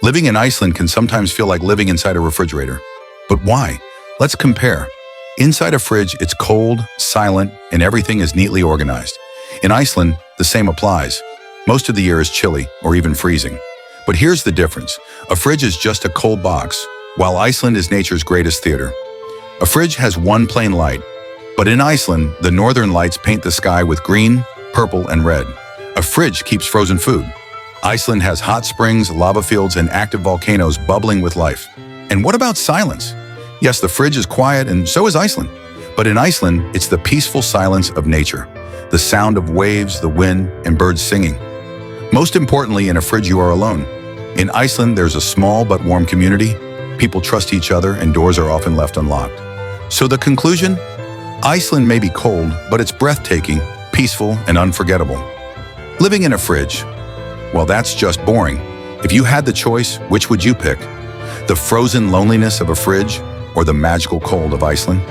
Living in Iceland can sometimes feel like living inside a refrigerator. But why? Let's compare. Inside a fridge, it's cold, silent, and everything is neatly organized. In Iceland, the same applies. Most of the year is chilly or even freezing. But here's the difference. A fridge is just a cold box, while Iceland is nature's greatest theater. A fridge has one plain light, but in Iceland, the northern lights paint the sky with green, purple, and red. A fridge keeps frozen food. Iceland has hot springs, lava fields, and active volcanoes bubbling with life. And what about silence? Yes, the fridge is quiet, and so is Iceland. But in Iceland, it's the peaceful silence of nature, the sound of waves, the wind, and birds singing. Most importantly, in a fridge, you are alone. In Iceland, there's a small but warm community. People trust each other, and doors are often left unlocked. So the conclusion? Iceland may be cold, but it's breathtaking, peaceful, and unforgettable. Living in a fridge? Well, that's just boring. If you had the choice, which would you pick? The frozen loneliness of a fridge or the magical cold of Iceland?